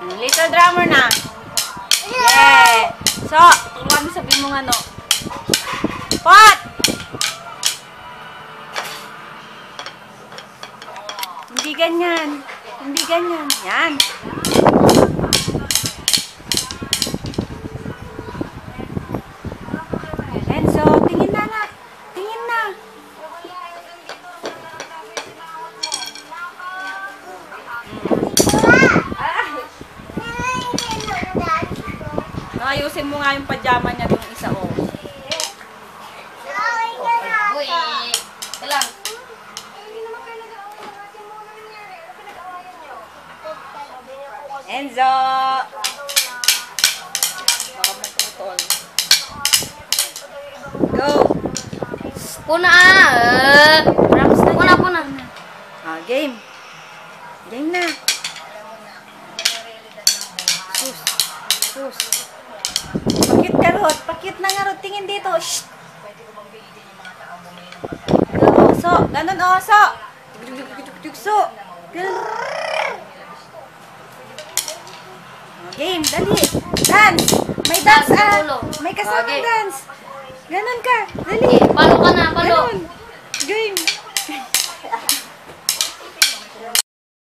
Little drummer na. Yeah. So, turuan mo sabihin mo ano. Pot! Hindi ganyan. Hindi ganyan. Yan. Enzo, tingin na na. Tingin na. Ayusin mo nga yung pajama niya yung isa o. Uy, lang. Enzo! Baka matutol. Go! Puna! Puna. Ah, game. Game na. Sus. Pakit ka, Rod. Pakit na nga, Rod. Tingin dito. Shh. Go, so. Ganun, oh, so. So. Game, dali. Dance. May dance, May kasamang dance. Ganun ka. Dali. Palo ka na, palo. Ganun. Game.